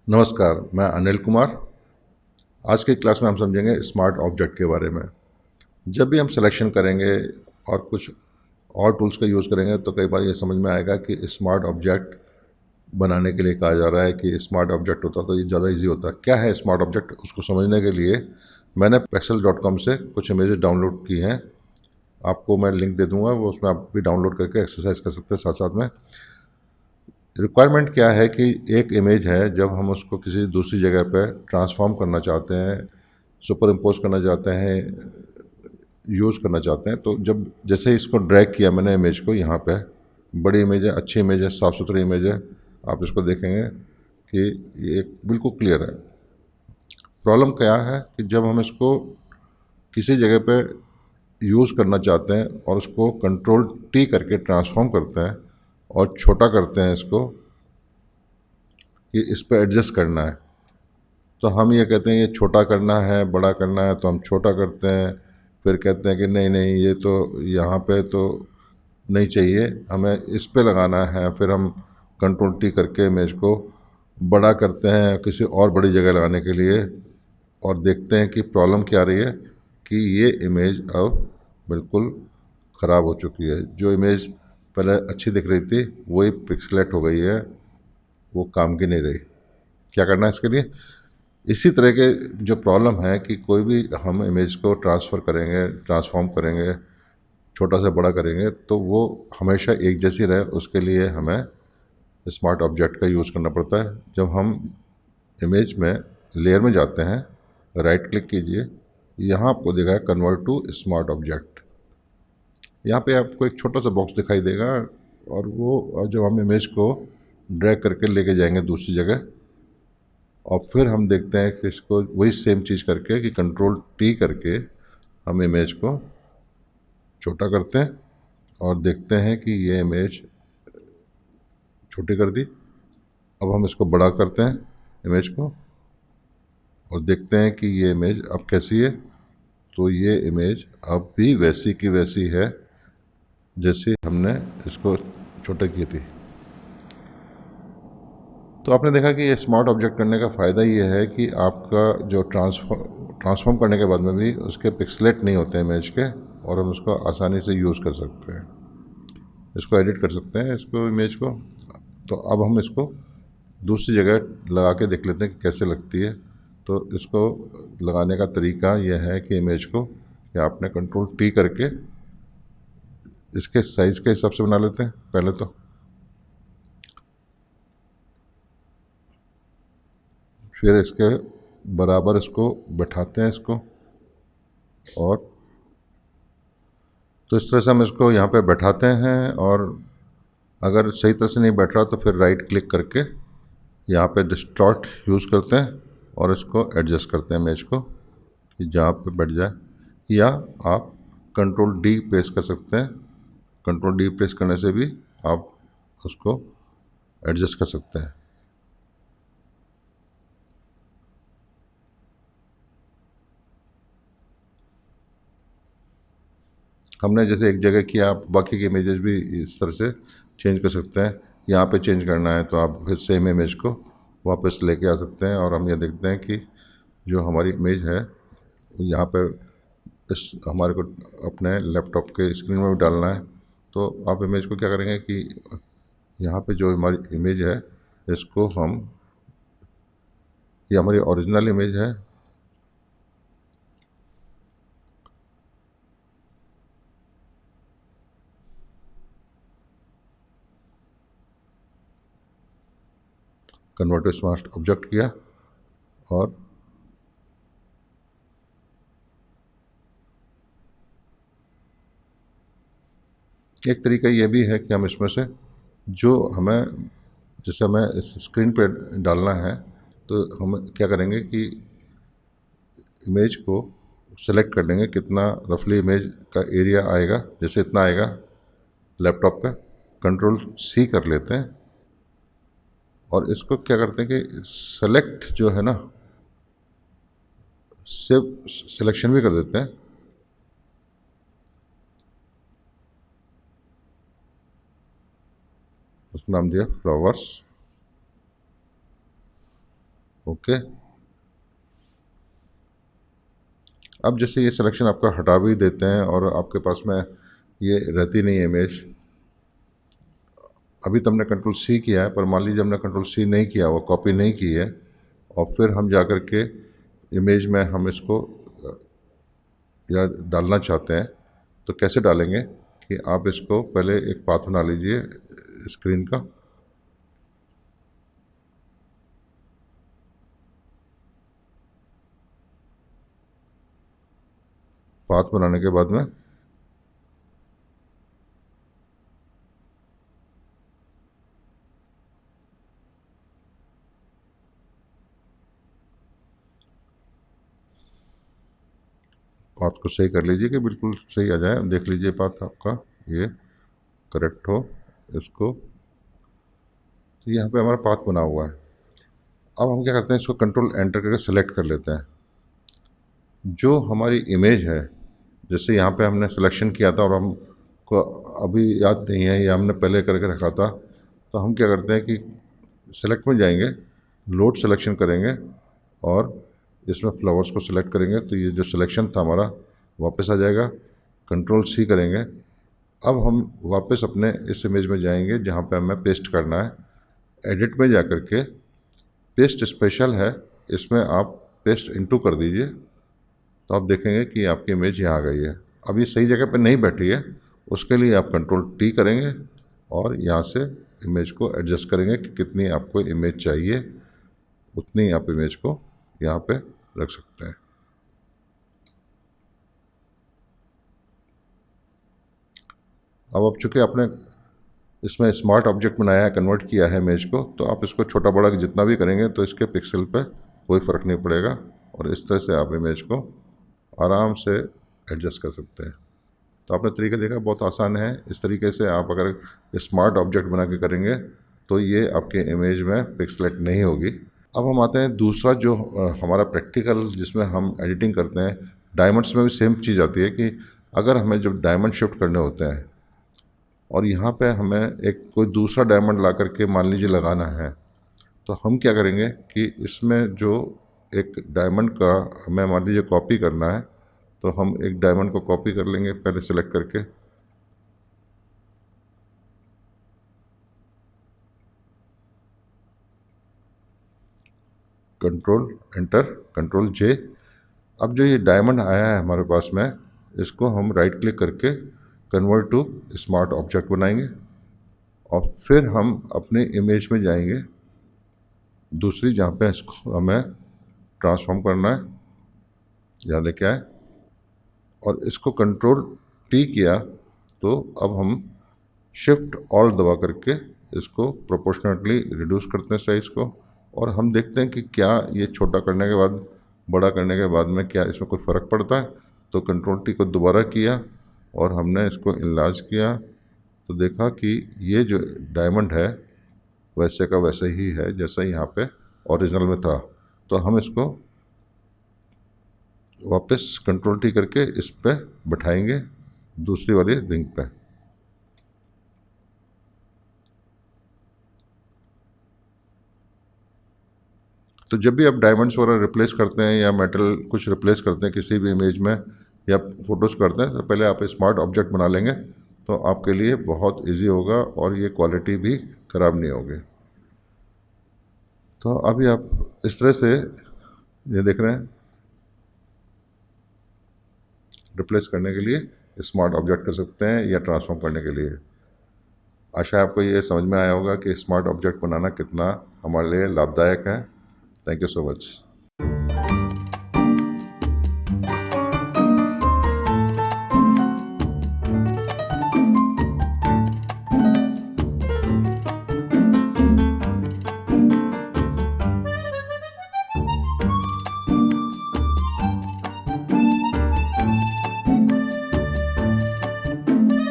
नमस्कार, मैं अनिल कुमार। आज की क्लास में हम समझेंगे स्मार्ट ऑब्जेक्ट के बारे में। जब भी हम सिलेक्शन करेंगे और कुछ और टूल्स का यूज़ करेंगे तो कई बार ये समझ में आएगा कि स्मार्ट ऑब्जेक्ट बनाने के लिए कहा जा रहा है कि स्मार्ट ऑब्जेक्ट होता तो ये ज़्यादा इजी होता। क्या है स्मार्ट ऑब्जेक्ट, उसको समझने के लिए मैंने pexel.com से कुछ इमेजेस डाउनलोड की हैं। आपको मैं लिंक दे दूंगा, वो उसमें आप भी डाउनलोड करके एक्सरसाइज कर सकते हैं साथ साथ में। रिक्वायरमेंट क्या है कि एक इमेज है, जब हम उसको किसी दूसरी जगह पर ट्रांसफॉर्म करना चाहते हैं, सुपर इम्पोज करना चाहते हैं, यूज़ करना चाहते हैं, तो जब जैसे इसको ड्रैग किया मैंने इमेज को यहाँ पे, बड़ी इमेज है, अच्छी इमेज है, साफ़ सुथरी इमेज है, आप इसको देखेंगे कि ये बिल्कुल क्लियर है। प्रॉब्लम क्या है कि जब हम इसको किसी जगह पे यूज़ करना चाहते हैं और उसको कंट्रोल टी करके ट्रांसफॉर्म करते हैं और छोटा करते हैं इसको, कि इस पर एडजस्ट करना है, तो हम ये कहते हैं ये छोटा करना है, बड़ा करना है, तो हम छोटा करते हैं। फिर कहते हैं कि नहीं नहीं, ये तो यहाँ पे तो नहीं चाहिए, हमें इस पे लगाना है। फिर हम कंट्रोल टी करके इमेज को बड़ा करते हैं किसी और बड़ी जगह लगाने के लिए, और देखते हैं कि प्रॉब्लम क्या आ रही है कि ये इमेज अब बिल्कुल ख़राब हो चुकी है। जो इमेज पहले अच्छी दिख रही थी वही पिक्सलेट हो गई है, वो काम की नहीं रही। क्या करना है इसके लिए? इसी तरह के जो प्रॉब्लम है कि कोई भी हम इमेज को ट्रांसफ़र करेंगे, ट्रांसफॉर्म करेंगे, छोटा से बड़ा करेंगे, तो वो हमेशा एक जैसी रहे, उसके लिए हमें स्मार्ट ऑब्जेक्ट का यूज़ करना पड़ता है। जब हम इमेज में लेयर में जाते हैं, राइट क्लिक कीजिए, यहाँ आपको दिखा है कन्वर्ट टू स्मार्ट ऑब्जेक्ट। यहाँ पे आपको एक छोटा सा बॉक्स दिखाई देगा, और वो जब हम इमेज को ड्रैग करके लेके जाएंगे दूसरी जगह, और फिर हम देखते हैं कि इसको वही सेम चीज़ करके कि कंट्रोल टी करके हम इमेज को छोटा करते हैं और देखते हैं कि ये इमेज छोटी कर दी। अब हम इसको बड़ा करते हैं इमेज को, और देखते हैं कि ये इमेज अब कैसी है। तो ये इमेज अब भी वैसी की वैसी है जैसे हमने इसको छोटे की थी। तो आपने देखा कि ये स्मार्ट ऑब्जेक्ट करने का फ़ायदा ये है कि आपका जो ट्रांसफॉर्म करने के बाद में भी उसके पिक्सलेट नहीं होते इमेज के, और हम उसको आसानी से यूज़ कर सकते हैं, इसको एडिट कर सकते हैं इसको, इमेज को। तो अब हम इसको दूसरी जगह लगा के देख लेते हैं कि कैसे लगती है। तो इसको लगाने का तरीका यह है कि इमेज को कि आपने कंट्रोल टी करके इसके साइज़ के हिसाब से बना लेते हैं पहले तो। फिर इसके बराबर इसको बैठाते हैं इसको, और तो इस तरह से हम इसको यहाँ पे बैठाते हैं। और अगर सही तरह से नहीं बैठ रहा तो फिर राइट क्लिक करके यहाँ पे डिस्टॉर्ट यूज़ करते हैं और इसको एडजस्ट करते हैं इमेज को कि जहाँ पे बैठ जाए। या आप कंट्रोल डी प्रेस कर सकते हैं, कंट्रोल डी प्रेस करने से भी आप उसको एडजस्ट कर सकते हैं। हमने जैसे एक जगह किया, आप बाकी के इमेजेस भी इस तरह से चेंज कर सकते हैं। यहाँ पे चेंज करना है तो आप फिर सेम इमेज को वापस लेके आ सकते हैं, और हम ये देखते हैं कि जो हमारी इमेज है यहाँ पे इस हमारे को अपने लैपटॉप के स्क्रीन में भी डालना है। तो आप इमेज को क्या करेंगे कि यहाँ पे जो हमारी इमेज है इसको हम, ये हमारी ओरिजिनल इमेज है, कन्वर्ट स्मार्ट ऑब्जेक्ट किया। और एक तरीका ये भी है कि हम इसमें से जो हमें, जैसे हमें इस स्क्रीन पे डालना है, तो हम क्या करेंगे कि इमेज को सेलेक्ट कर लेंगे कितना रफली इमेज का एरिया आएगा, जैसे इतना आएगा लैपटॉप पे, कंट्रोल सी कर लेते हैं, और इसको क्या करते हैं कि सेलेक्ट जो है ना, सेव सिलेक्शन भी कर देते हैं। उसका नाम दिया फ्लावर्स। ओके। अब जैसे ये सिलेक्शन आपका हटा भी देते हैं और आपके पास में ये रहती नहीं है इमेज। अभी तो हमने कंट्रोल सी किया है, पर मान लीजिए हमने कंट्रोल सी नहीं किया, वो कॉपी नहीं की है, और फिर हम जा कर के इमेज में हम इसको या डालना चाहते हैं, तो कैसे डालेंगे कि आप इसको पहले एक पाथ बना लीजिए स्क्रीन का। पाथ बनाने के बाद में पाथ को सही कर लीजिए कि बिल्कुल सही आ जाए। देख लीजिए पाथ आपका ये करेक्ट हो इसको। तो यहाँ पे हमारा पाथ बना हुआ है। अब हम क्या करते हैं, इसको कंट्रोल एंटर करके सेलेक्ट कर लेते हैं। जो हमारी इमेज है, जैसे यहाँ पे हमने सिलेक्शन किया था और हमको अभी याद नहीं है, या हमने पहले करके रखा था, तो हम क्या करते हैं कि सेलेक्ट में जाएंगे, लोड सिलेक्शन करेंगे और इसमें फ्लावर्स को सिलेक्ट करेंगे, तो ये जो सिलेक्शन था हमारा वापस आ जाएगा। कंट्रोल सी करेंगे। अब हम वापस अपने इस इमेज में जाएंगे जहाँ पे हमें पेस्ट करना है। एडिट में जा कर के पेस्ट स्पेशल है, इसमें आप पेस्ट इनटू कर दीजिए, तो आप देखेंगे कि आपकी इमेज यहाँ आ गई है। अब ये सही जगह पे नहीं बैठी है, उसके लिए आप कंट्रोल टी करेंगे और यहाँ से इमेज को एडजस्ट करेंगे कि कितनी आपको इमेज चाहिए, उतनी आप इमेज को यहाँ पे रख सकते हैं। अब चूँकि आपने इसमें स्मार्ट ऑब्जेक्ट बनाया है, कन्वर्ट किया है इमेज को, तो आप इसको छोटा बड़ा जितना भी करेंगे तो इसके पिक्सल पे कोई फ़र्क नहीं पड़ेगा, और इस तरह से आप इमेज को आराम से एडजस्ट कर सकते हैं। तो आपने तरीका देखा, बहुत आसान है। इस तरीके से आप अगर स्मार्ट ऑब्जेक्ट बना के करेंगे तो ये आपके इमेज में पिक्सलेट नहीं होगी। अब हम आते हैं दूसरा जो हमारा प्रैक्टिकल जिसमें हम एडिटिंग करते हैं। डायमंड्स में भी सेम चीज़ आती है कि अगर हमें जब डायमंड शिफ्ट करने होते हैं और यहाँ पे हमें एक कोई दूसरा डायमंड ला करके मान लीजिए लगाना है, तो हम क्या करेंगे कि इसमें जो एक डायमंड का हमें मान लीजिए कॉपी करना है, तो हम एक डायमंड को कॉपी कर लेंगे पहले सेलेक्ट करके। कंट्रोल एंटर, कंट्रोल जे। अब जो ये डायमंड आया है हमारे पास में, इसको हम राइट क्लिक करके कन्वर्ट टू स्मार्ट ऑब्जेक्ट बनाएंगे, और फिर हम अपने इमेज में जाएंगे दूसरी जहाँ पे इसको हमें ट्रांसफॉर्म करना है, यहाँ लेके आए और इसको कंट्रोल टी किया, तो अब हम शिफ्ट ऑल दबा करके इसको प्रोपोर्शनली रिड्यूस करते हैं साइज़ को, और हम देखते हैं कि क्या ये छोटा करने के बाद, बड़ा करने के बाद में क्या इसमें कोई फ़र्क पड़ता है। तो कंट्रोल टी को दोबारा किया और हमने इसको इनलार्ज किया, तो देखा कि ये जो डायमंड है वैसे का वैसे ही है जैसा यहाँ पे ओरिजिनल में था। तो हम इसको वापस कंट्रोल टी करके इस पे बैठाएंगे दूसरी वाली रिंग पे। तो जब भी आप डायमंड्स वगैरह रिप्लेस करते हैं या मेटल कुछ रिप्लेस करते हैं किसी भी इमेज में या फ़ोटोज़ करते हैं, तो पहले आप स्मार्ट ऑब्जेक्ट बना लेंगे, तो आपके लिए बहुत इजी होगा और ये क्वालिटी भी ख़राब नहीं होगी। तो अभी आप इस तरह से ये देख रहे हैं, रिप्लेस करने के लिए स्मार्ट ऑब्जेक्ट कर सकते हैं या ट्रांसफॉर्म करने के लिए। आशा है आपको ये समझ में आया होगा कि स्मार्ट ऑब्जेक्ट बनाना कितना हमारे लिए लाभदायक है। Thank you so much.